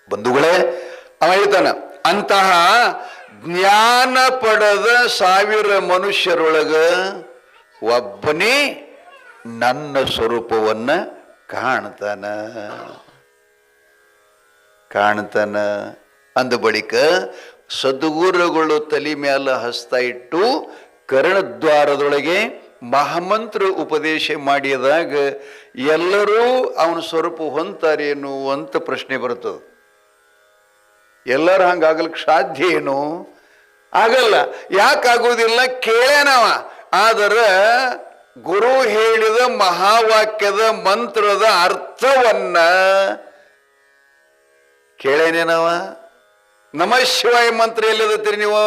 ಬಂಧುಗಳೇ, ಅವ ಹೇಳ್ತಾನ, ಅಂತಹ ಜ್ಞಾನ ಪಡೆದ 1000 ಮನುಷ್ಯರೊಳಗ ಒಬ್ಬನೇ ನನ್ನ ಸ್ವರೂಪವನ್ನ ಕಾಣ್ತಾನ ಅಂದ ಬಳಿಕ ಸದ್ಗುರುಗಳು ತಲೆ ಮ್ಯಾಲ ಹಸ್ತ ಇಟ್ಟು ಕರ್ಣದ್ವಾರದೊಳಗೆ ಮಹಾಮಂತ್ರ ಉಪದೇಶ ಮಾಡಿದಾಗ ಎಲ್ಲರೂ ಅವನ ಸ್ವರೂಪ ಹೊಂತಾರೇನು ಅಂತ ಪ್ರಶ್ನೆ ಬರ್ತದೆ. ಎಲ್ಲರೂ ಹಂಗಾಗಲಿಕ್ಕೆ ಸಾಧ್ಯ ಏನು? ಆಗಲ್ಲ. ಯಾಕಾಗೋದಿಲ್ಲ? ಕೇಳೇನವ. ಆದರೆ ಗುರು ಹೇಳಿದ ಮಹಾವಾಕ್ಯದ ಮಂತ್ರದ ಅರ್ಥವನ್ನ ಕೇಳೇನೇನವ. ನಮಃ ಶಿವಾಯ ಮಂತ್ರ ಎಲ್ಲಿದತ್ತೀರಿ ನೀವು?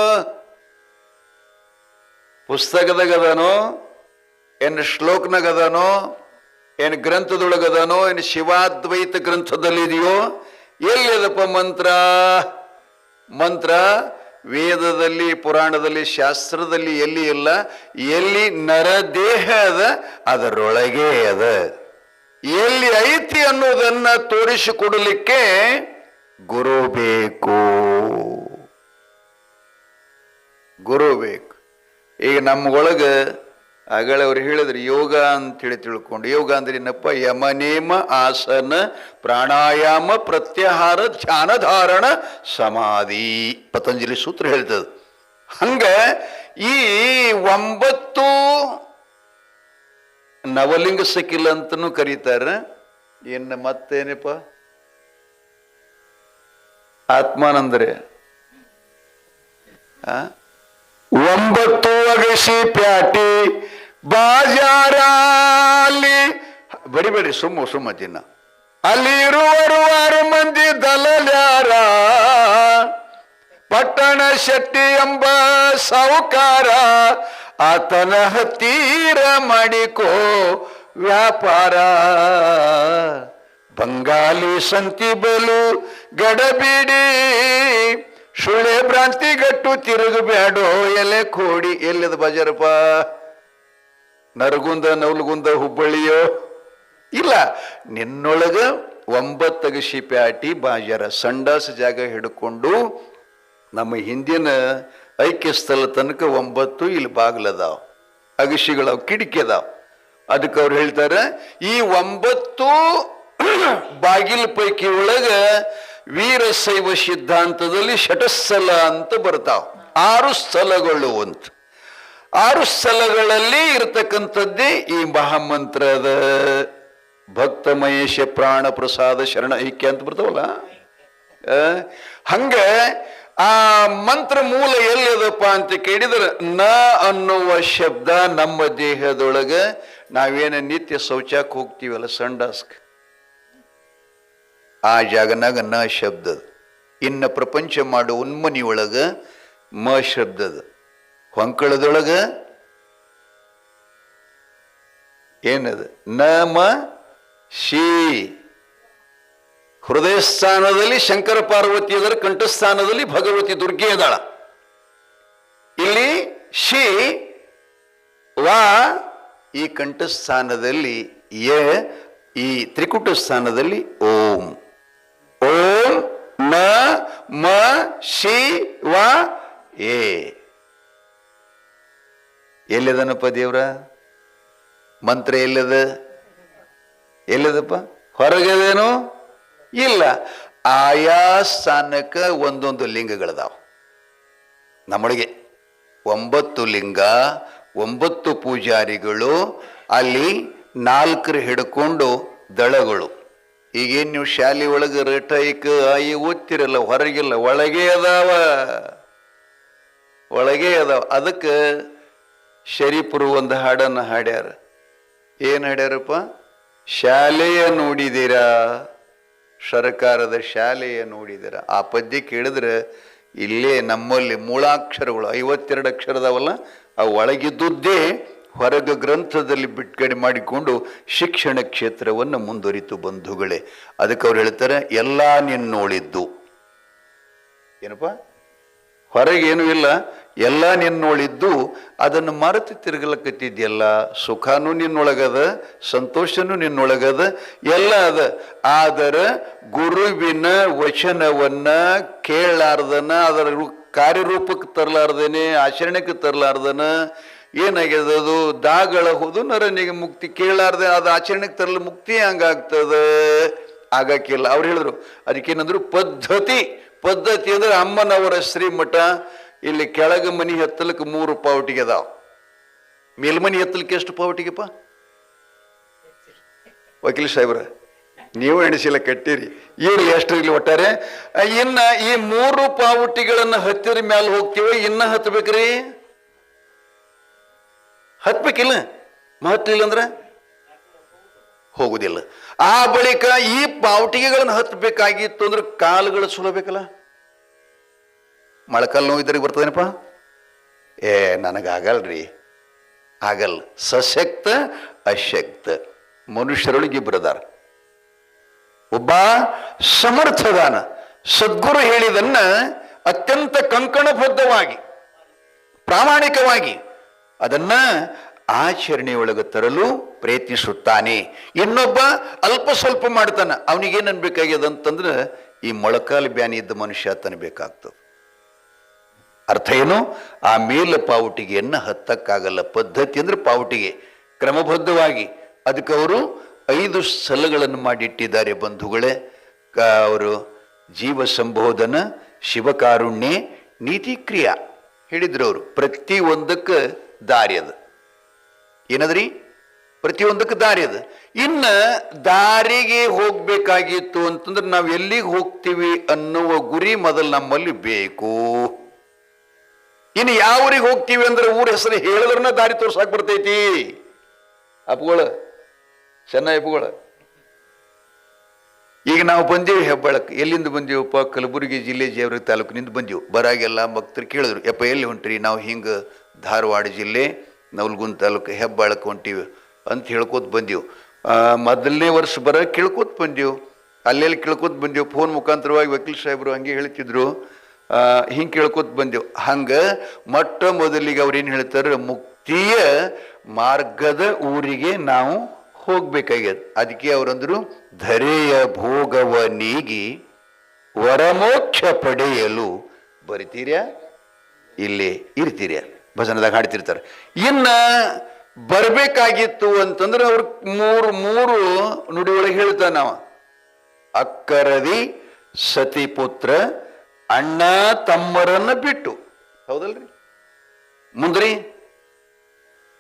ಪುಸ್ತಕದಾಗ ಅದಾನೋ, ಏನು ಶ್ಲೋಕನಾಗ ಅದಾನೋ, ಏನು ಗ್ರಂಥದೊಳಗದಾನೋ, ಏನು ಶಿವಾದ್ವೈತ ಗ್ರಂಥದಲ್ಲಿದೆಯೋ? ಎಲ್ಲಿದಪ್ಪ ಮಂತ್ರ? ಮಂತ್ರ ವೇದದಲ್ಲಿ, ಪುರಾಣದಲ್ಲಿ, ಶಾಸ್ತ್ರದಲ್ಲಿ ಎಲ್ಲಿ ಇಲ್ಲ. ಎಲ್ಲಿ ನರದೇಹ ಅದ ಅದರೊಳಗೆ ಅದ. ಎಲ್ಲಿ ಐತಿ ಅನ್ನೋದನ್ನ ತೋರಿಸಿಕೊಡಲಿಕ್ಕೆ ಗುರು ಬೇಕು. ಈಗ ನಮ್ಮೊಳಗೆ ಆಗಲೇ ಅವ್ರು ಹೇಳಿದ್ರು ಯೋಗ ಅಂತೇಳಿ ತಿಳ್ಕೊಂಡು. ಯೋಗ ಅಂದ್ರೆ ಏನಪ್ಪ? ಯಮನೇಮ, ಆಸನ, ಪ್ರಾಣಾಯಾಮ, ಪ್ರತ್ಯಾಹಾರ, ಧ್ಯಾನ, ಧಾರಣ, ಸಮಾಧಿ. ಪತಂಜಲಿ ಸೂತ್ರ ಹೇಳ್ತದೆ. ಹಂಗ ಈ 9 ನವಲಿಂಗ ಸಕಿಲ್ ಅಂತನೂ ಕರೀತಾರ. ಇನ್ನು ಮತ್ತೇನಪ್ಪ? ಆತ್ಮಾನಂದ್ರೆ 9 ಅಗಸಿ ಪ್ಯಾಟಿ ಬಾಜಾರಲ್ಲಿ ಬಡಿಬೇಡಿ, ಸುಮ್ಮ ತಿನ್ನ. ಅಲ್ಲಿ ಇರುವರು 6 ಮಂದಿ ದಲಲ್ಯಾರ, ಪಟ್ಟಣ ಶೆಟ್ಟಿ ಎಂಬ ಸಾಹುಕಾರ, ಆತನ ಹತ್ತೀರ ಮಾಡಿಕೋ ವ್ಯಾಪಾರ. ಬಂಗಾಲಿ ಸಂತಿ ಬಲು ಗಡಬಿಡಿ, ಸುಳೆ ಭ್ರಾಂತಿ ಗಟ್ಟು ತಿರುಗಬೇಡೋ ಎಲೆ ಕೋಡಿ. ಎಲ್ಲದ ಬಜಾರಪ್ಪ? ನರಗುಂದ, ನವಲಗುಂದ, ಹುಬ್ಬಳ್ಳಿಯೋ? ಇಲ್ಲ. ನಿನ್ನೊಳಗ 9 ಅಗಸಿ ಪ್ಯಾಟಿ ಬಾಜಾರ, ಸಂಡಾಸ ಜಾಗ ಹಿಡ್ಕೊಂಡು ನಮ್ಮ ಹಿಂದಿನ ಐಕ್ಯ ಸ್ಥಳ ತನಕ 9 ಇಲ್ಲಿ ಬಾಗ್ಲದಾವ, ಅಗಸಿಗಳವ, ಕಿಟಕಿ ಅದಾವ. ಅದಕ್ಕೆ ಅವ್ರು ಹೇಳ್ತಾರೆ, ಈ 9 ಬಾಗಿಲ ಪೈಕಿ ಒಳಗ ವೀರಶೈವ ಸಿದ್ಧಾಂತದಲ್ಲಿ ಷಟಸ್ಥಲ ಅಂತ ಬರ್ತಾವ. 6 ಸ್ಥಳಗಳು ಅಂತ. 6 ಸ್ಥಳಗಳಲ್ಲಿ ಇರತಕ್ಕಂಥದ್ದೇ ಈ ಮಹಾಮಂತ್ರದ ಭಕ್ತ ಮಹೇಶ ಪ್ರಾಣ ಪ್ರಸಾದ ಶರಣ ಐಕ್ಯ ಅಂತ ಬರ್ತಾವಲ್ಲ. ಹಂಗ ಆ ಮಂತ್ರ ಮೂಲ ಎಲ್ಲಿದಪ್ಪ ಅಂತ ಕೇಳಿದ್ರೆ, ನ ಅನ್ನುವ ಶಬ್ದ ನಮ್ಮ ದೇಹದೊಳಗ ನಾವೇನ ನಿತ್ಯ ಶೌಚಕ್ಕೆ ಹೋಗ್ತೀವಲ್ಲ, ಸಂಡಾಸ್ಕ್, ಆ ಜಾಗನಾಗ ನ ಶಬ್ದದ. ಇನ್ನು ಪ್ರಪಂಚ ಮಾಡೋ ಉನ್ಮನಿಯೊಳಗ ಮ ಶಬ್ದದ. ಹೊಂಕಳದೊಳಗ ಏನದ? ನ ಮ ಶಿ. ಹೃದಯ ಸ್ಥಾನದಲ್ಲಿ ಶಂಕರ ಪಾರ್ವತಿ ಅದರ, ಕಂಠಸ್ಥಾನದಲ್ಲಿ ಭಗವತಿ ದುರ್ಗೆ ಅದಾಳ. ಇಲ್ಲಿ ಶಿ ವಾ, ಈ ಕಂಠಸ್ಥಾನದಲ್ಲಿ ಯ, ಈ ತ್ರಿಕುಟ ಸ್ಥಾನದಲ್ಲಿ ಓಂ. ಓಂ ನ ಮ ಶಿ ವ ಏ. ಎಲ್ಲಿದನಪ್ಪ ದೇವ್ರ ಮಂತ್ರ? ಎಲ್ಲದಪ್ಪ? ಹೊರಗದೇನು? ಇಲ್ಲ. ಆಯಾ ಸ್ಥಾನಕ್ಕೆ ಒಂದೊಂದು ಲಿಂಗಗಳದಾವ. ನಮ್ಮೊಳಗೆ 9 ಲಿಂಗ, 9 ಪೂಜಾರಿಗಳು, ಅಲ್ಲಿ 4 ಹಿಡ್ಕೊಂಡು ದಳಗಳು. ಈಗೇನು ನೀವು ಶಾಲೆ ಒಳಗೆ ರೇಟೈಕ ಆಯಿ ಓದ್ತಿರಲ್ಲ, ಹೊರಗಿಲ್ಲ, ಒಳಗೆ ಅದಾವ. ಅದಕ್ಕೆ ಶರೀಫರು ಒಂದು ಹಾಡನ್ನು ಹಾಡ್ಯಾರ. ಏನು ಹಾಡ್ಯಾರಪ್ಪ? ಶಾಲೆಯ ನೋಡಿದ್ದೀರಾ, ಸರ್ಕಾರದ ಶಾಲೆಯ ನೋಡಿದ್ದೀರ. ಆ ಪದ್ಯ ಕೇಳಿದ್ರೆ ಇಲ್ಲೇ ನಮ್ಮಲ್ಲಿ ಮೂಳಾಕ್ಷರಗಳು 52 ಅಕ್ಷರದವಲ್ಲ, ಅವು ಒಳಗಿದ್ದುದೇ ಹೊರಗ ಗ್ರಂಥದಲ್ಲಿ ಬಿಟ್ಗಡೆ ಮಾಡಿಕೊಂಡು ಶಿಕ್ಷಣ ಕ್ಷೇತ್ರವನ್ನು ಮುಂದುವರಿತು ಬಂಧುಗಳೇ. ಅದಕ್ಕೆ ಅವ್ರು ಹೇಳ್ತಾರೆ, ಎಲ್ಲ ನಿನ್ನೋಳಿದ್ದು ಏನಪ್ಪ? ಹೊರಗೇನು ಇಲ್ಲ, ಎಲ್ಲ ನಿನ್ನೊಳಿದ್ದು ಅದನ್ನು ಮರೆತು ತಿರುಗಲಕತ್ತಿದ್ಯಲ್ಲ. ಸುಖನೂ ನಿನ್ನೊಳಗದ, ಸಂತೋಷನೂ ನಿನ್ನೊಳಗದ, ಎಲ್ಲ ಅದ. ಆದರೆ ಗುರುವಿನ ವಚನವನ್ನ ಕೇಳಲಾರ್ದನ, ಅದರ ಕಾರ್ಯರೂಪಕ್ಕೆ ತರಲಾರ್ದೇನೆ, ಆಚರಣೆಗೆ ತರಲಾರ್ದನ ಏನಾಗ್ಯದ, ಅದು ದಾಗಳ ಹೋದು ನರನಿಗೆ ಮುಕ್ತಿ. ಕೇಳಲಾರ್ದೆ ಅದು ಆಚರಣೆಗೆ ತರಲು ಮುಕ್ತಿ ಹಂಗಾಗ್ತದ, ಆಗಕ್ಕಿಲ್ಲ. ಅವ್ರು ಹೇಳಿದ್ರು ಅದಕ್ಕೇನಂದ್ರು ಪದ್ಧತಿ. ಪದ್ಧತಿ ಅಂದ್ರೆ ಅಮ್ಮನವರ ಶ್ರೀಮಠ ಇಲ್ಲಿ ಕೆಳಗ ಮನಿ ಹತ್ತಲಕ್ಕೆ 3 ಪಾವಟಿಗೆ ಅದಾವ, ಮೇಲ್ಮನಿ ಹತ್ತಲಿಕ್ಕೆ ಎಷ್ಟು ಪಾವಟಿಗೆಪ್ಪ? ವಕೀಲ್ ಸಾಹೇಬ್ರ ನೀವು ಎಣಿಸಿಲ್ಲ ಕಟ್ಟಿರಿ, ಇವ್ರು ಎಷ್ಟು ಇಲ್ಲಿ ಒಟ್ಟಾರೆ. ಇನ್ನ ಈ 3 ಪಾವಟಿಗಳನ್ನ ಹತ್ತಿರ ಮ್ಯಾಲ ಹೋಗ್ತೀವಿ, ಇನ್ನ ಹತ್ಬೇಕ್ರಿ, ಹತ್ಬೇಕಿಲ್ಲ. ಮಹತ್ಲಿಲ್ಲ ಅಂದ್ರೆ ಹೋಗುದಿಲ್ಲ. ಆ ಬಳಿಕ ಈ ಪಾವಟಿಗೆಗಳನ್ನು ಹತ್ತಬೇಕಾಗಿತ್ತು ಅಂದ್ರೆ ಕಾಲುಗಳು ಸುಲಬೇಕಲ್ಲ. ಮೊಳಕಾಲು ನೋವು ಇದ್ರಿಗೆ ಬರ್ತದೇನಪ್ಪ? ನನಗಾಗಲ್ರಿ, ಆಗಲ್ಲ. ಸಶಕ್ತ ಅಶಕ್ತ ಮನುಷ್ಯರೊಳಗೆ ಇಬ್ಬರದಾರ. ಒಬ್ಬ ಸಮರ್ಥದಾನ, ಸದ್ಗುರು ಹೇಳಿದನ್ನ ಅತ್ಯಂತ ಕಂಕಣಬದ್ಧವಾಗಿ ಪ್ರಾಮಾಣಿಕವಾಗಿ ಅದನ್ನ ಆಚರಣೆಯೊಳಗೆ ತರಲು ಪ್ರಯತ್ನಿಸುತ್ತಾನೆ. ಇನ್ನೊಬ್ಬ ಅಲ್ಪ ಸ್ವಲ್ಪ ಮಾಡ್ತಾನ. ಅವನಿಗೇನು ಅನ್ಬೇಕಾಗ್ಯದ ಅಂತಂದ್ರೆ ಈ ಮೊಳಕಾಲು ಬ್ಯಾನಿ ಇದ್ದ ಮನುಷ್ಯ ತನಬೇಕಾಗ್ತದೆ. ಅರ್ಥ ಏನು? ಆ ಮೇಲ ಪಾವಟಿಗೆಯನ್ನು ಹತ್ತಕ್ಕಾಗಲ್ಲ. ಪದ್ಧತಿ ಅಂದ್ರೆ ಪಾವಟಿಗೆ ಕ್ರಮಬದ್ಧವಾಗಿ. ಅದಕ್ಕೆ ಅವರು 5 ಸ್ಥಳಗಳನ್ನು ಮಾಡಿಟ್ಟಿದ್ದಾರೆ ಬಂಧುಗಳೇ. ಅವರು ಜೀವ ಸಂಬೋಧನ, ಶಿವಕಾರುಣ್ಯ, ನೀತಿ ಕ್ರಿಯಾ ಹೇಳಿದ್ರು ಅವರು. ಪ್ರತಿಯೊಂದಕ್ಕೆ ದಾರಿ ಅದ. ಏನದ್ರಿ? ಪ್ರತಿಯೊಂದಕ್ಕೆ ದಾರಿ ಅದ. ಇನ್ನ ದಾರಿಗೆ ಹೋಗ್ಬೇಕಾಗಿತ್ತು ಅಂತಂದ್ರೆ ನಾವು ಎಲ್ಲಿಗೆ ಹೋಗ್ತೀವಿ ಅನ್ನುವ ಗುರಿ ಮೊದಲು ನಮ್ಮಲ್ಲಿ ಬೇಕು. ಇನ್ನು ಯಾವ ಊರಿಗೆ ಹೋಗ್ತೀವಿ ಅಂದ್ರೆ ಊರ ಹೆಸರು ಹೇಳಿದ್ರನ್ನ ದಾರಿ ತೋರ್ಸಾಕ್ ಬರ್ತೈತಿ. ಅಪ್ಪುಗಳ ಚೆನ್ನಾಗಿ ಅಪ್ಪುಗಳ. ಈಗ ನಾವು ಬಂದೀವಿ ಹೆಬ್ಬಾಳಕ್ಕೆ. ಎಲ್ಲಿಂದ ಬಂದೀವಪ್ಪ? ಕಲಬುರಗಿ ಜಿಲ್ಲೆ ಜೇವರ್ಗಿ ತಾಲೂಕಿನಿಂದ ಬಂದೀವಿ. ಬರಾಗೆಲ್ಲ ಭಕ್ತರು ಕೇಳಿದ್ರು, ಯಪ್ಪ ಎಲ್ಲಿ ಹೊಂಟ್ರಿ? ನಾವು ಹಿಂಗೆ ಧಾರವಾಡ ಜಿಲ್ಲೆ ನವಲಗುಂದ ತಾಲೂಕು ಹೆಬ್ಬಾಳಕ್ಕೆ ಹೊಂಟೀವಿ ಅಂತ ಹೇಳ್ಕೋತ ಬಂದೀವಿ. ಮೊದಲನೇ ವರ್ಷ ಕೇಳ್ಕೋತ ಬಂದೀವಿ, ಅಲ್ಲೆಲ್ಲಿ ಕೇಳ್ಕೋತ ಬಂದೀವಿ. ಫೋನ್ ಮುಖಾಂತರವಾಗಿ ವಕೀಲ್ ಸಾಹೇಬರು ಹಂಗೆ ಹೇಳ್ತಿದ್ರು, ಹಿಂಗೆ ಕೇಳ್ಕೊತ ಬಂದೆವು. ಹಂಗೆ ಮೊಟ್ಟ ಮೊದಲಿಗೆ ಅವ್ರೇನು ಹೇಳ್ತಾರೆ, ಮುಕ್ತಿಯ ಮಾರ್ಗದ ಊರಿಗೆ ನಾವು ಹೋಗ್ಬೇಕಾಗ್ಯದ. ಅದಕ್ಕೆ ಅವರಂದ್ರು, ಧರೆಯ ಭೋಗವ ನೀಗಿ ವರಮೋಕ್ಷ ಪಡೆಯಲು ಬರಿತೀರ್ಯಾ ಇಲ್ಲಿ ಇರ್ತೀರ್ಯಾ ಭಜನದಾಗ ಹಾಡ್ತಿರ್ತಾರೆ. ಇನ್ನ ಬರಬೇಕಾಗಿತ್ತು ಅಂತಂದ್ರೆ ಅವ್ರ ಮೂರು ನುಡಿಯೊಳಗೆ ಹೇಳ್ತಾನ ನಾವ. ಅಕ್ಕರದಿ ಸತಿಪುತ್ರ ಅಣ್ಣ ತಮ್ಮರನ್ನ ಬಿಟ್ಟು. ಹೌದಲ್ರಿ? ಮುಂದ್ರಿ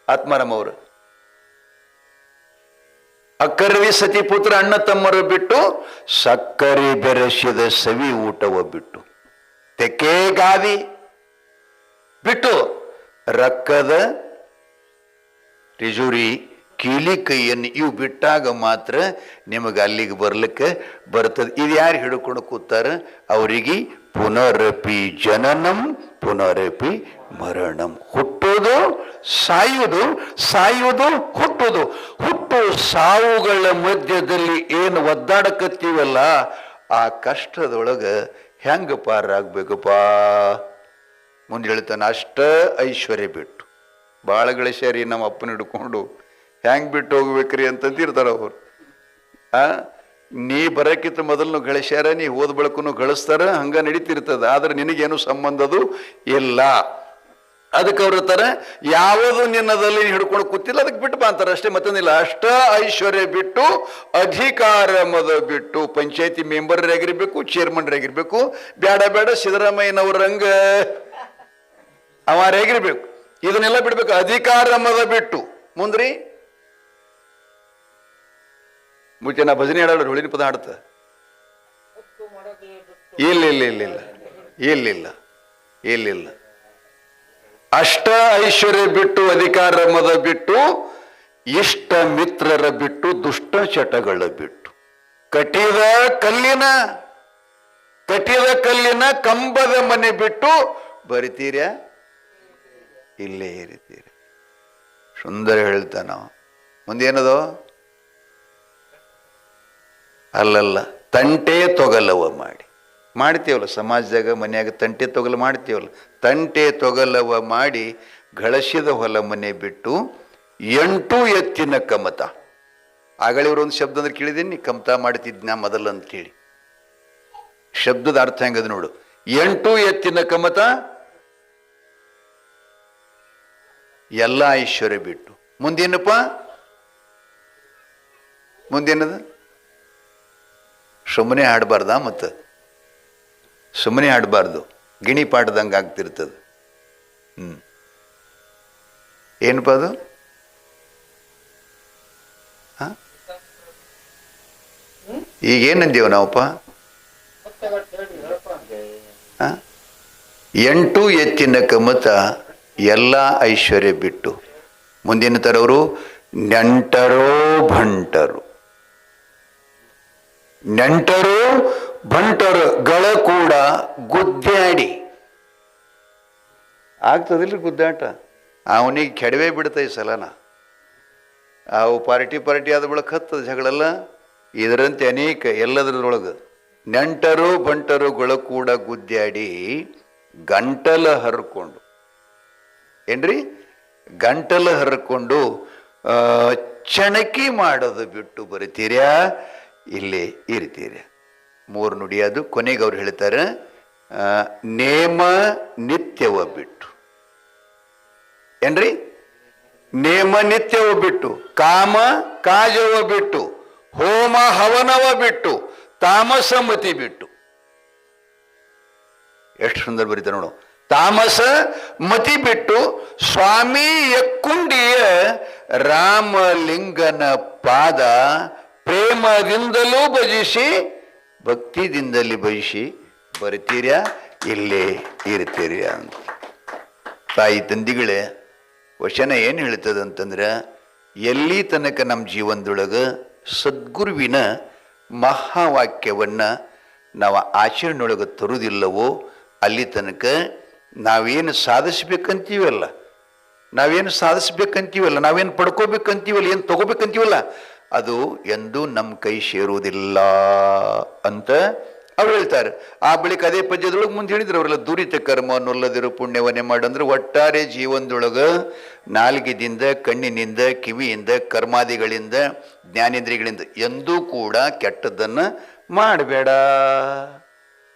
ಆತ್ಮಾರಾಮ್ ಅವರು ಅಕ್ಕರದಿ ಸತಿಪುತ್ರ ಅಣ್ಣ ತಮ್ಮರ ಬಿಟ್ಟು, ಸಕ್ಕರೆ ಬೆರೆಸಿದ ಸವಿ ಊಟವ ಬಿಟ್ಟು, ತೆಕ್ಕೆ ಗಾದಿ ಬಿಟ್ಟು, ರಕ್ಕದ ತಿಜೋರಿ ಕೀಲಿ ಕೈಯನ್ನು ಇವು ಬಿಟ್ಟಾಗ ಮಾತ್ರ ನಿಮಗೆ ಅಲ್ಲಿಗೆ ಬರ್ಲಿಕ್ಕೆ ಬರ್ತದೆ. ಇದು ಯಾರು ಹಿಡ್ಕೊಂಡು ಕೂತಾರ? ಅವರಿಗೆ ಪುನರಪಿ ಜನನಂ ಪುನರಪಿ ಮರಣಂ. ಹುಟ್ಟೋದು ಸಾಯುವುದು, ಸಾಯುವುದು ಹುಟ್ಟೋದು. ಹುಟ್ಟು ಸಾವುಗಳ ಮಧ್ಯದಲ್ಲಿ ಏನು ಒದ್ದಾಡಕತ್ತೀವಲ್ಲ, ಆ ಕಷ್ಟದೊಳಗೆ ಹೆಂಗ ಪಾರಾಗಬೇಕಪ್ಪ? ಮುಂದೆ ಹೇಳ್ತಾನೆ, ಅಷ್ಟ ಐಶ್ವರ್ಯ ಬಿಟ್ಟು. ಭಾಳ ಗಳಿಸ್ಯಾರಿ ನಮ್ಮ ಅಪ್ಪನ ಹಿಡ್ಕೊಂಡು ಹೆಂಗ್ ಬಿಟ್ಟು ಹೋಗ್ಬೇಕ್ರಿ ಅಂತಂದಿರ್ತಾರ ಅವರು. ನೀ ಬರಕ್ಕಿಂತ ಮೊದಲು ಗಳಿಸ್ಯಾರ, ನೀ ಹೋದ ಬಳಕೂ ಗಳಿಸ್ತಾರ, ಹಂಗ ನಡೀತಿರ್ತದ. ಆದ್ರೆ ನಿನಗೇನು ಸಂಬಂಧದು ಇಲ್ಲ. ಅದಕ್ಕೆ ಅವ್ರ ತರ ಯಾವುದು ನಿನ್ನದಲ್ಲಿ ಹಿಡ್ಕೊಂಡು ಕೂತಿಲ್ಲ, ಅದಕ್ಕೆ ಬಿಟ್ಟು ಬಾ ಅಂತಾರ ಅಷ್ಟೇ, ಮತ್ತೊಂದಿಲ್ಲ. ಅಷ್ಟ ಐಶ್ವರ್ಯ ಬಿಟ್ಟು, ಅಧಿಕಾರ ಮದ ಬಿಟ್ಟು. ಪಂಚಾಯತಿ ಮೆಂಬರ್ರಾಗಿರ್ಬೇಕು, ಚೇರ್ಮನ್ರಾಗಿರ್ಬೇಕು, ಬೇಡ ಬೇಡ ಸಿದ್ದರಾಮಯ್ಯನವ್ರಂಗ ಅವರಾಗಿರ್ಬೇಕು. ಇದನ್ನೆಲ್ಲ ಬಿಡ್ಬೇಕು. ಅಧಿಕಾರ ಮದ ಬಿಟ್ಟು. ಮುಂದ್ರಿ ಮುಂಚೆ ನಾ ಭಜನೆ ಹಾಡೋರು ಹುಳಿನ ಪದ ಹಾಡ್ತ ಇಲ್ಲ ಇಲ್ಲ ಇಲ್ಲ ಇಲ್ಲ ಇಲ್ಲಿಲ್ಲ ಇಲ್ಲಿಲ್ಲ. ಅಷ್ಟ ಐಶ್ವರ್ಯ ಬಿಟ್ಟು, ಅಧಿಕಾರ ಮದ ಬಿಟ್ಟು, ಇಷ್ಟ ಮಿತ್ರರ ಬಿಟ್ಟು, ದುಷ್ಟ ಚಟಗಳ ಬಿಟ್ಟು, ಕಟ್ಟಿದ ಕಲ್ಲಿನ ಕಂಬದ ಮನೆ ಬಿಟ್ಟು ಬರಿತೀರ್ಯಾ ಇಲ್ಲೇ ಇರಿತೀರ. ಸುಂದರ ಹೇಳ್ತಾನ. ಮುಂದೇನದು? ಅಲ್ಲಲ್ಲ, ತಂಟೆ ತೊಗಲವ ಮಾಡಿ. ಮಾಡ್ತೀವಲ್ಲ ಸಮಾಜದಾಗ ಮನ್ಯಾಗ ತಂಟೆ ತೊಗಲು ಮಾಡ್ತೀವಲ್ಲ, ತಂಟೆ ತೊಗಲವ ಮಾಡಿ ಗಳಸಿದ ಹೊಲ ಮನೆ ಬಿಟ್ಟು 8 ಎತ್ತಿನ ಕಮತ. ಆಗಲೇ ಇವ್ರೊಂದು ಶಬ್ದ ಅಂದ್ರೆ ಕೇಳಿದೀನಿ, ಕಮತ ಮಾಡ್ತಿದ್ನ ಮೊದಲು ಅಂತ ಹೇಳಿ. ಶಬ್ದದ ಅರ್ಥ ಹೆಂಗದ ನೋಡು. 8 ಎತ್ತಿನ ಕಮತ, ಎಲ್ಲ ಐಶ್ವರ್ಯ ಬಿಟ್ಟು. ಮುಂದೇನಪ್ಪ, ಮುಂದೇನದ? ಸುಮ್ಮನೆ ಹಾಡಬಾರ್ದ, ಮತ್ತು ಸುಮ್ಮನೆ ಹಾಡಬಾರ್ದು, ಗಿಣಿ ಪಾಠದಂಗೆ ಆಗ್ತಿರ್ತದೆ. ಏನಪ್ಪ ಅದು? ಈಗೇನಂದೇವ ನಾವಪ್ಪ? 8 ಎತ್ತಿನ ಕಮತ, ಎಲ್ಲ ಐಶ್ವರ್ಯ ಬಿಟ್ಟು. ಮುಂದಿನ ತರವರು ನೆಂಟರೋ ಭಂಟರು, ನೆಂಟರು ಭಂಟರು ಗಳ ಕೂಡ ಗುದ್ದಾಡಿ. ಆಗ್ತದಿಲ್ರಿ ಗುದ್ದಾಟ? ಅವನಿಗೆ ಕೆಡವೆ ಬಿಡ್ತಾ ಈ ಸಲನ. ಅವು ಪಾರ್ಟಿ ಆದ ಬಳಕ ಹತ್ತದ ಜಗಳಲ್ಲ. ಇದರಂತೆ ಅನೇಕ ಎಲ್ಲದರೊಳಗೆ ನೆಂಟರು ಬಂಟರುಗಳ ಕೂಡ ಗುದ್ದಾಡಿ ಗಂಟಲ ಹರ್ಕೊಂಡು. ಏನ್ರಿ? ಗಂಟಲ ಹರ್ಕೊಂಡು ಚಣಕಿ ಮಾಡೋದು ಬಿಟ್ಟು ಬರಿತೀರ್ಯಾ, ಇಲ್ಲೇ ಇರ್ತೀರ್ಯಾ. 3 ನುಡಿ ಅದು. ಕೊನೆಗೆ ಅವ್ರು ಹೇಳ್ತಾರೆ, ನೇಮ ನಿತ್ಯವ ಬಿಟ್ಟು. ಏನ್ರಿ? ನೇಮ ನಿತ್ಯವ ಬಿಟ್ಟು, ಕಾಮ ಕಾಜವ ಬಿಟ್ಟು, ಹೋಮ ಹವನವ ಬಿಟ್ಟು, ತಾಮಸ ಮತಿ ಬಿಟ್ಟು. ಎಷ್ಟು ಸುಂದರ ಬರೀತಾರೆ ನೋಡು. ತಾಮಸ ಮತಿ ಬಿಟ್ಟು ಸ್ವಾಮಿ ಯಕ್ಕುಂಡಿಯ ರಾಮಲಿಂಗನ ಪಾದ ಪ್ರೇಮದಿಂದಲೂ ಭಜಿಸಿ ಭಕ್ತಿದಿಂದಲೇ ಭಜಿಸಿ ಬರ್ತೀರ್ಯಾ, ಇಲ್ಲೇ ಇರ್ತೀರ್ಯಾ ಅಂತ. ತಾಯಿ ತಂದಿಗಳೇ, ವಚನ ಏನು ಹೇಳ್ತದಂತಂದ್ರೆ, ಎಲ್ಲಿ ತನಕ ನಮ್ಮ ಜೀವನದೊಳಗೆ ಸದ್ಗುರುವಿನ ಮಹಾವಾಕ್ಯವನ್ನು ನಾವು ಆಚರಣೆಯೊಳಗೆ ತರುವುದಿಲ್ಲವೋ ಅಲ್ಲಿ ತನಕ ನಾವೇನು ಸಾಧಿಸ್ಬೇಕಂತೀವಲ್ಲ, ನಾವೇನು ಪಡ್ಕೋಬೇಕಂತೀವಲ್ಲ, ಏನು ತಗೋಬೇಕಂತೀವಲ್ಲ, ಅದು ಎಂದೂ ನಮ್ಮ ಕೈ ಸೇರುವುದಿಲ್ಲ ಅಂತ ಅವ್ರು ಹೇಳ್ತಾರೆ. ಆ ಬಳಿಕ ಅದೇ ಪದ್ಯದೊಳಗೆ ಮುಂದೆ ಹೇಳಿದ್ರು ಅವರೆಲ್ಲ, ದುರಿತ ಕರ್ಮ ಅನ್ನೊಲ್ಲದಿರೋ ಪುಣ್ಯವನ್ನೇ ಮಾಡಂದ್ರೆ ಒಟ್ಟಾರೆ ಜೀವನದೊಳಗೆ ನಾಲ್ಗಿದಿಂದ, ಕಣ್ಣಿನಿಂದ, ಕಿವಿಯಿಂದ, ಕರ್ಮಾದಿಗಳಿಂದ, ಜ್ಞಾನೇಂದ್ರಿಯಗಳಿಂದ ಎಂದೂ ಕೂಡ ಕೆಟ್ಟದ್ದನ್ನು ಮಾಡಬೇಡ,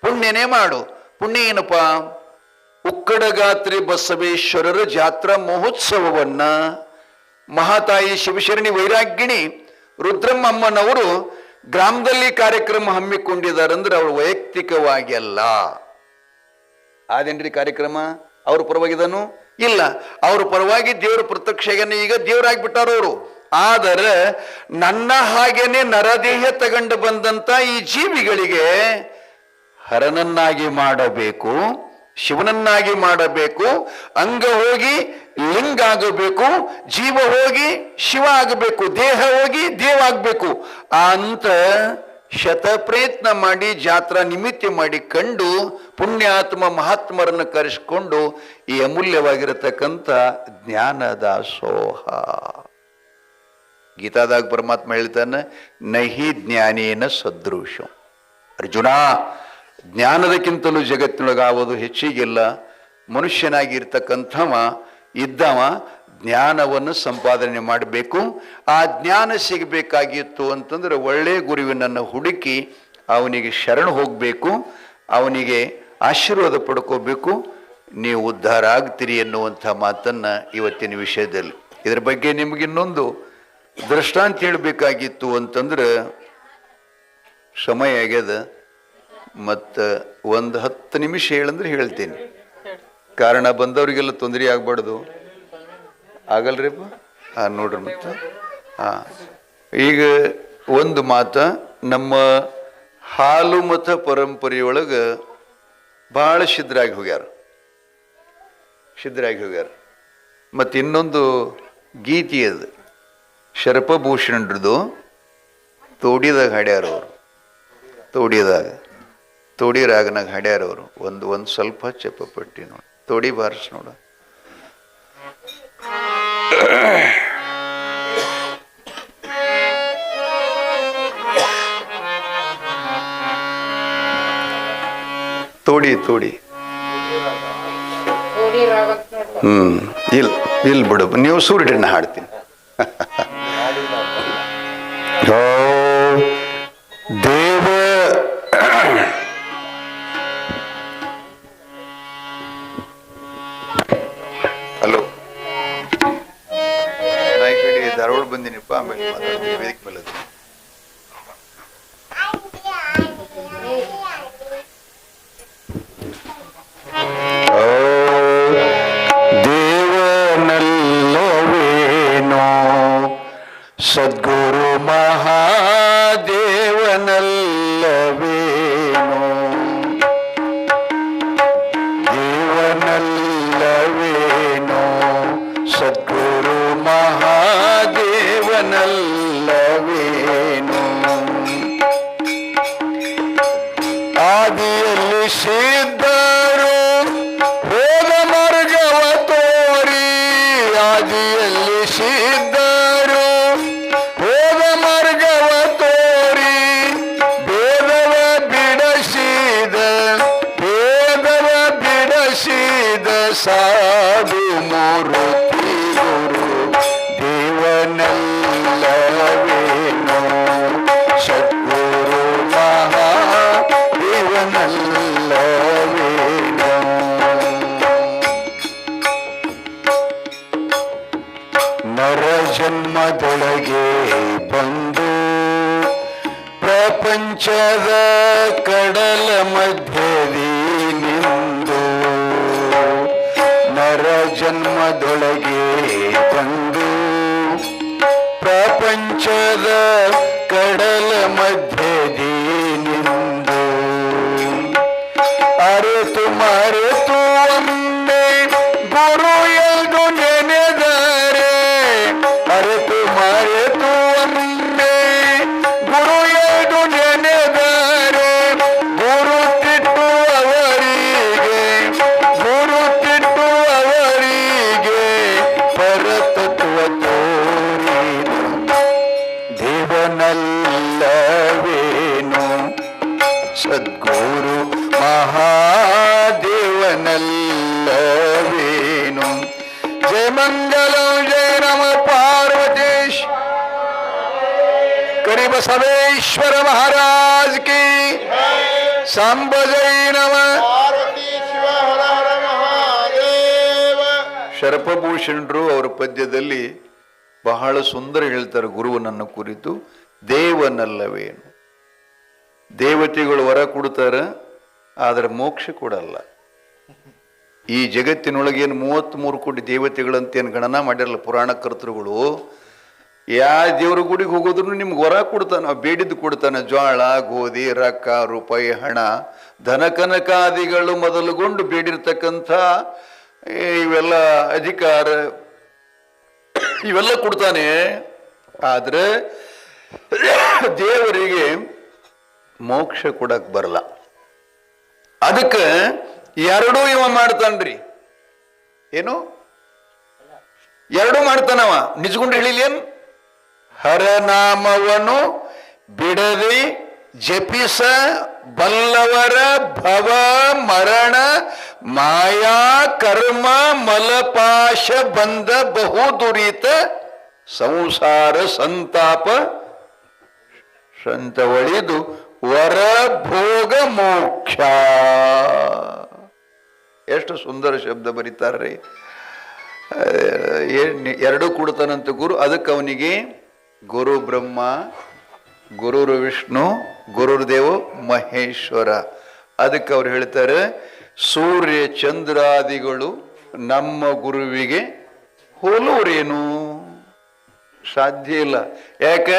ಪುಣ್ಯನೇ ಮಾಡು. ಪುಣ್ಯ ಏನಪ್ಪ? ಉಕ್ಕಡಗಾತ್ರಿ ಬಸವೇಶ್ವರರ ಜಾತ್ರಾ ಮಹೋತ್ಸವವನ್ನ ಮಹಾತಾಯಿ ಶಿವಶರಣಿ ವೈರಾಗ್ಯಣಿ ರುದ್ರಮ್ಮಮ್ಮನವರು ಗ್ರಾಮದಲ್ಲಿ ಕಾರ್ಯಕ್ರಮ ಹಮ್ಮಿಕೊಂಡಿದ್ದಾರೆ. ಅಂದ್ರೆ ಅವಳು ವೈಯಕ್ತಿಕವಾಗಿ ಅಲ್ಲ. ಆದೇನ್ರಿ ಕಾರ್ಯಕ್ರಮ ಅವ್ರ ಪರವಾಗಿದನು? ಇಲ್ಲ, ಅವ್ರ ಪರವಾಗಿ ದೇವರ ಪ್ರತ್ಯಕ್ಷಗನೇ ಈಗ ದೇವರಾಗ್ಬಿಟ್ಟಾರವರು. ಆದರೆ ನನ್ನ ಹಾಗೇನೆ ನರದೇಹ ತಗೊಂಡು ಬಂದಂತ ಈ ಜೀವಿಗಳಿಗೆ ಹರನನ್ನಾಗಿ ಮಾಡಬೇಕು, ಶಿವನನ್ನಾಗಿ ಮಾಡಬೇಕು, ಅಂಗ ಹೋಗಿ ಲಿಂಗ ಆಗಬೇಕು, ಜೀವ ಹೋಗಿ ಶಿವ ಆಗಬೇಕು, ದೇಹ ಹೋಗಿ ದೇವ ಆಗಬೇಕು ಅಂತ ಶತಪ್ರಯತ್ನ ಮಾಡಿ ಜಾತ್ರಾ ನಿಮಿತ್ತ ಮಾಡಿ ಕಂಡು ಪುಣ್ಯಾತ್ಮ ಮಹಾತ್ಮರನ್ನು ಕರೆಸಿಕೊಂಡು ಈ ಅಮೂಲ್ಯವಾಗಿರತಕ್ಕಂಥ ಜ್ಞಾನದಾಸೋಹ. ಗೀತಾದಾಗ ಪರಮಾತ್ಮ ಹೇಳ್ತಾನೆ, ನಹಿ ಜ್ಞಾನೇನ ಸದೃಶಂ. ಅರ್ಜುನ, ಜ್ಞಾನದಕ್ಕಿಂತಲೂ ಜಗತ್ತಿನೊಳಗಾವುದು ಹೆಚ್ಚಿಗಿಲ್ಲ. ಮನುಷ್ಯನಾಗಿರ್ತಕ್ಕಂಥವ ಇದ್ದವ ಜ್ಞಾನವನ್ನು ಸಂಪಾದನೆ ಮಾಡಬೇಕು. ಆ ಜ್ಞಾನ ಸಿಗಬೇಕಾಗಿತ್ತು ಅಂತಂದ್ರೆ ಒಳ್ಳೆಯ ಗುರುವಿನನ್ನು ಹುಡುಕಿ ಅವನಿಗೆ ಶರಣ ಹೋಗಬೇಕು, ಅವನಿಗೆ ಆಶೀರ್ವಾದ ಪಡ್ಕೋಬೇಕು, ನೀವು ಉದ್ಧಾರ ಆಗ್ತೀರಿ ಎನ್ನುವಂಥ ಮಾತನ್ನು ಇವತ್ತಿನ ವಿಷಯದಲ್ಲಿ. ಇದರ ಬಗ್ಗೆ ನಿಮಗೆ ಇನ್ನೊಂದು ದೃಷ್ಟಾಂತ ಹೇಳಬೇಕಾಗಿತ್ತು ಅಂತಂದ್ರೆ ಸಮಯ ಆಗ್ಯದ. ಮತ್ತು ಒಂದು 10 ನಿಮಿಷ ಹೇಳಂದ್ರೆ ಹೇಳ್ತೀನಿ, ಕಾರಣ ಬಂದವರಿಗೆಲ್ಲ ತೊಂದರೆ ಆಗ್ಬಾರ್ದು. ಆಗಲ್ರಿಪ್ಪ? ನೋಡ್ರಿ ಮತ್ತೆ. ಈಗ ಒಂದು ಮಾತ, ನಮ್ಮ ಹಾಲು ಮತ ಪರಂಪರೆಯೊಳಗೆ ಭಾಳ ಸಿದ್ಧರಾಗಿ ಹೋಗ್ಯಾರ. ಮತ್ತು ಇನ್ನೊಂದು ಗೀತಿ ಅದು ಶರಪಭೂಷಣರದು, ತೋಡಿದಾಗ ಹಾಡ್ಯಾರ ಅವರು. ತೋಡಿ ರಾಗನಾಗ ಹಾಡ್ಯಾರವರು. ಒಂದು ಸ್ವಲ್ಪ ಚಪ್ಪಪಟ್ಟಿ ನೋಡಿ, ತೋಡಿ ಬಾರಿಸ್ ನೋಡ. ತೋಡಿ ತೋಡಿ ಇಲ್ಲ ಬಿಡು, ನೀವು ಸೂರ್ಯನ ಹಾಡ್ತೀನಿ. ದೇವ ಹಲೋ, ನಾ ಈ ಕಡೆ ಧಾರವಾಡ ಬಂದಿನಿಪ್ಪ, ಆಮೇಲೆ ವೇದಿಕೆ ಮೇಲೆ ಸದ್ಗುರು ಮಹಾದೇವನಲ್ಲವೇನೋ, ದೇವನಲ್ಲವೇನೋ ಸದ್ಗುರು ಮಹಾದೇವನಲ್ಲವೇನೋ. ಆದಿಯಲ್ಲಿ ಸಿದ್ಧರು ಹೋದ ಮಾರ್ಗವ ತೋರಿ, ಆದಿಯಲ್ಲಿ ಸಿದ್ಧರು ಹೋದ ಮಾರ್ಗವ ತೋರಿ, ಭೇದವ ಬಿಡಿಸಿದ ಭೇದವ ಬಿಡಿಸಿದ ಸಾಧು ಮೂರ್ತಿ ಗುರು ದೇವನಲ್ಲವೇನೋ ಸದ್ಗುರು ಮಹಾದೇವನಲ್ಲವೇನೋ. ನರ ಜನ್ಮದೊಳಗೆ ಬಂದು ಪ್ರಪಂಚದ ಕಡಲ ಮಧ್ಯದಿ ನಿಂದು, ನರ ಜನ್ಮದೊಳಗೆ ಬಂದು ಪ್ರಪಂಚದ ಕಡಲ ಮಧ್ಯದಿ ನಿಂದು, ಅರೆತು ಮರೆತು ಒಮ್ಮೆ ಗುರು ಎಂದು ನೆನೆದರೆ, ಅರೆತು ಮರೆತು ಒಮ್ಮೆ ಗುರು ಎಂದು ನೆನೆದರೆ, ಗುರು ತಿಟ್ಟುವವರಿಗೆ ಗುರು ತಿಟ್ಟುವವರಿಗೆ ಪರತತ್ವ ತೋರಿದ ದೇವನಲ್ಲವೇನೋ ಸದ್ಗುರು ಮಹಾದೇವನಲ್ಲವೇನೋ. ಜಯ ಮಂಗಲಂ ಜಯ ನಮ ಪಾರ್ವತೀಶ್ ಕರಿ ಬಸವೇಶ್ವರ ಮಹಾರಾಜ್ ಕಿ ಸಾಂಬ ಜೈ ನಮ. ಶರಪಭೂಷಣರು ಅವರ ಪದ್ಯದಲ್ಲಿ ಬಹಳ ಸುಂದರ ಹೇಳ್ತಾರೆ ಗುರುವನನ್ನು ಕುರಿತು. ದೇವನಲ್ಲವೇನು, ದೇವತೆಗಳು ವರ ಕೊಡ್ತಾರ, ಆದರೆ ಮೋಕ್ಷ ಕೊಡಲ್ಲ. ಈ ಜಗತ್ತಿನೊಳಗೇನು 33 ಕೋಟಿ ದೇವತೆಗಳಂತೇನು ಗಣನ ಮಾಡಿರಲ್ಲ ಪುರಾಣ ಕರ್ತೃಗಳು. ಯಾವ ದೇವ್ರ ಗುಡಿಗೆ ಹೋಗೋದ್ರು ನಿಮ್ಗೆ ವರ ಕೊಡ್ತಾನ, ಬೇಡಿದ್ದು ಕೊಡ್ತಾನೆ. ಜ್ವಾಳ, ಗೋಧಿ, ರೊಕ್ಕ, ರೂಪಾಯಿ, ಹಣ, ಧನಕನಕಾದಿಗಳು ಮೊದಲುಗೊಂಡು ಬೇಡಿರ್ತಕ್ಕಂಥ ಇವೆಲ್ಲ ಅಧಿಕಾರ ಇವೆಲ್ಲ ಕೊಡ್ತಾನೆ. ಆದ್ರೆ ದೇವರಿಗೆ ಮೋಕ್ಷ ಕೊಡಕ್ ಬರಲ್ಲ. ಅದಕ್ಕೆ ಎರಡೂ ಇವ ಮಾಡ್ತಾನ್ರಿ. ಏನು ಎರಡೂ ಮಾಡ್ತಾನವ. ನಿಜಗುಂಡು ಹೇಳಿಲ್ಲೇನು? ಹರನಾಮವನು ಬಿಡದೆ ಜಪಿಸ ಬಲ್ಲವರ ಭವ ಮರಣ ಮಾಯಾ ಕರ್ಮ ಮಲಪಾಶ ಬಂದ ಬಹು ದುರಿತ ಸಂಸಾರ ಸಂತಾಪ ಸಂತ ಒಳಿದು ವರ ಭೋಗ ಮೋಕ್ಷ. ಎಷ್ಟು ಸುಂದರ ಶಬ್ದ ಬರೀತಾರ್ರಿ. ಎರಡು ಕೊಡ್ತಾನಂತ ಗುರು. ಅದಕ್ಕೆ ಅವನಿಗೆ ಗುರು ಬ್ರಹ್ಮ, ಗುರುರು ವಿಷ್ಣು, ಗುರುರ್ದೇವ ಮಹೇಶ್ವರ. ಅದಕ್ಕೆ ಅವ್ರು ಹೇಳ್ತಾರೆ ಸೂರ್ಯ ಚಂದ್ರಾದಿಗಳು ನಮ್ಮ ಗುರುವಿಗೆ ಹೋಲುವರೇನು? ಸಾಧ್ಯ ಇಲ್ಲ. ಯಾಕೆ?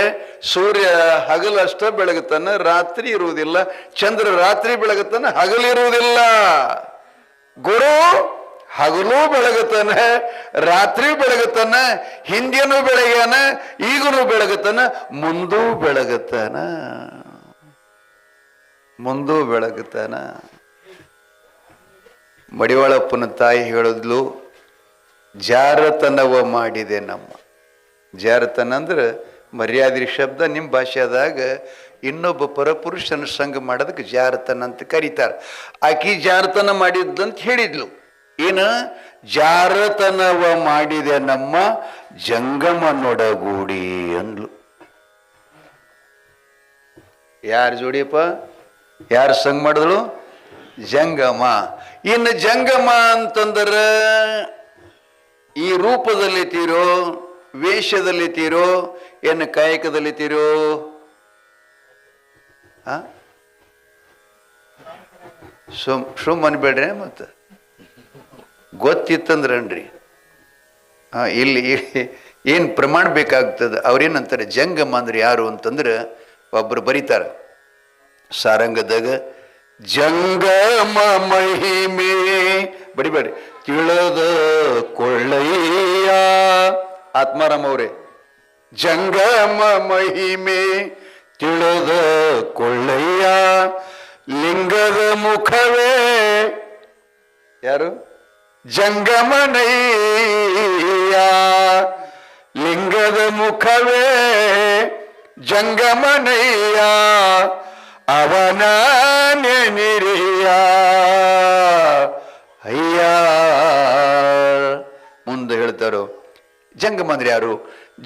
ಸೂರ್ಯ ಹಗಲಷ್ಟ ಬೆಳಗುತ್ತಾನ, ರಾತ್ರಿ ಇರುವುದಿಲ್ಲ. ಚಂದ್ರ ರಾತ್ರಿ ಬೆಳಗುತ್ತಾನ, ಹಗಲಿರುವುದಿಲ್ಲ. ಗುರು ಹಗಲು ಬೆಳಗುತ್ತಾನ, ರಾತ್ರಿ ಬೆಳಗುತ್ತಾನ, ಹಿಂದೇನೂ ಬೆಳಗ್ಯಾನ, ಈಗನೂ ಬೆಳಗುತ್ತಾನ, ಮುಂದೂ ಬೆಳಗುತ್ತಾನ, ಮುಂದೂ ಬೆಳಗುತ್ತಾನ. ಮಡಿವಾಳಪ್ಪನ ತಾಯಿ ಹೇಳಿದ್ಲು, ಜಾರತನವ ಮಾಡಿದೆ ನಮ್ಮ. ಜಾರತನ ಅಂದ್ರೆ ಮರ್ಯಾದೆ ಶಬ್ದ. ನಿಮ್ಮ ಭಾಷೆದಾಗ ಇನ್ನೊಬ್ಬ ಪರಪುರುಷನ ಸಂಘ ಮಾಡೋದಕ್ಕೆ ಜಾರತನ ಅಂತ ಕರೀತಾರೆ. ಆಕಿ ಜಾರತನ ಮಾಡಿದ್ದಂತ ಹೇಳಿದ್ಲು. ಏನು ಜಾರತನವ ಮಾಡಿದೆ ನಮ್ಮ ಜಂಗಮನೊಡಗೂಡಿ ಅಂದ್ಲು. ಯಾರ ಜೋಡಿಯಪ್ಪ? ಯಾರು ಸಂಘ ಮಾಡಿದಳು? ಜಂಗಮ. ಇನ್ನು ಜಂಗಮ ಅಂತಂದ್ರೆ ಈ ರೂಪದಲ್ಲಿತೀರೋ, ವೇಷದಲ್ಲಿತೀರೋ, ಏನು ಕಾಯಕದಲ್ಲಿತೀರೋ? ಅನ್ಬೇಡ್ರಿ, ಮತ್ತೆ ಗೊತ್ತಿತ್ತಂದ್ರನ್ರಿ. ಇಲ್ಲಿ ಏನು ಪ್ರಮಾಣ ಬೇಕಾಗ್ತದೆ? ಅವ್ರೇನಂತಾರೆ ಜಂಗಮ ಅಂದ್ರೆ ಯಾರು ಅಂತಂದ್ರೆ, ಒಬ್ಬರು ಬರೀತಾರೆ ಸಾರಂಗದಾಗ, ಜಂಗಮ ಮಹಿಮೆ ಬಡಿಬೇಡ್ರಿ ತಿಳಿದ ಕೊಳ್ಳಯ್ಯ. ಆತ್ಮಾರಾಮ್ ಅವರೇ, ಜಂಗಮ ಮಹಿಮೆ ತಿಳಿದ ಕೊಳ್ಳಯ್ಯ, ಲಿಂಗದ ಮುಖವೇ ಯಾರು? ಜಂಗಮನಯ್ಯ. ಲಿಂಗದ ಮುಖವೇ ಜಂಗಮನಯ್ಯ, ಅವನ ನೆನಿರಿಯ ಅಯ್ಯ. ಮುಂದೆ ಹೇಳ್ತಾರೋ, ಜಂಗಮ ಅಂದ್ರೆ ಯಾರು?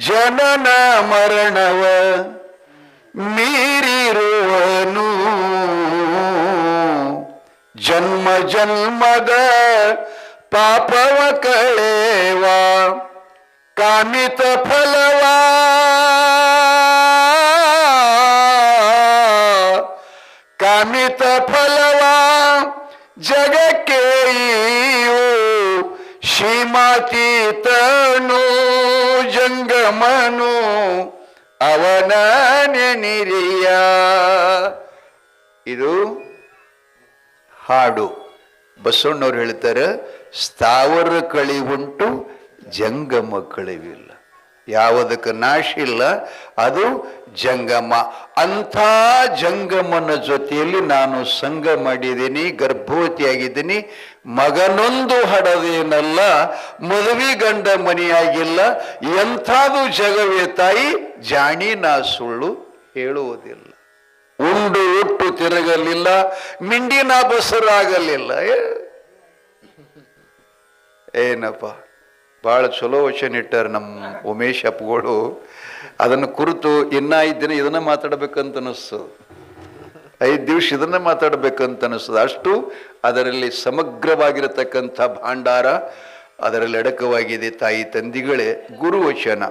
ಜನನ ಮರಣವ ಮೀರಿರುವನು, ಜನ್ಮ ಜನ್ಮದ ಪಾಪವ ಕಳೆವ, ಕಾಮಿತ ಫಲವ ಕಾಮಿತ ಫಲವ ಜಗಕ್ಕೆ ಶ್ರೀಮಾತೀತನು ಜಂಗಮನು, ಅವನ ನೆನಿರಿಯ. ಇದು ಹಾಡು. ಬಸವಣ್ಣವ್ರು ಹೇಳ್ತಾರೆ, ಸ್ಥಾವರ ಕಳಿವುಂಟು ಜಂಗಮ ಕಳಿವಿಲ್ಲ. ಯಾವುದಕ್ಕೆ ನಾಶ ಇಲ್ಲ, ಅದು ಜಂಗಮ. ಅಂಥ ಜಂಗಮನ ಜೊತೆಯಲ್ಲಿ ನಾನು ಸಂಘ ಮಾಡಿದ್ದೀನಿ, ಗರ್ಭವತಿಯಾಗಿದ್ದೀನಿ, ಮಗನೊಂದು ಹಡದೇನಲ್ಲ, ಮದುವೆ ಗಂಡ ಮನೆಯಾಗಿಲ್ಲ. ಎಂಥದು ಜಗವೇ ತಾಯಿ, ಜಾಣಿ ನಾ ಸುಳ್ಳು ಹೇಳುವುದಿಲ್ಲ. ಉಂಡು ಉಟ್ಟು ತಿರುಗಲಿಲ್ಲ, ಮಿಂಡಿನ ಬಸರಾಗಲಿಲ್ಲ. ಏನಪ್ಪ, ಭಾಳ ಚಲೋ ವಚನ ಇಟ್ಟಾರ ನಮ್ಮ ಉಮೇಶ್ ಅಪ್ಪಗಳು. ಅದನ್ನು ಕುರಿತು ಇನ್ನ 5 ದಿನ ಇದನ್ನ ಮಾತಾಡ್ಬೇಕಂತ ಅನಿಸ್ತದೆ, 5 ದಿವಸ ಇದನ್ನ ಮಾತಾಡ್ಬೇಕಂತ ಅನಿಸ್ತದೆ. ಅಷ್ಟು ಅದರಲ್ಲಿ ಸಮಗ್ರವಾಗಿರತಕ್ಕಂಥ ಭಾಂಡಾರ ಅದರಲ್ಲಿ ಅಡಕವಾಗಿದೆ. ತಾಯಿ ತಂದಿಗಳೇ ಗುರುವಚನ.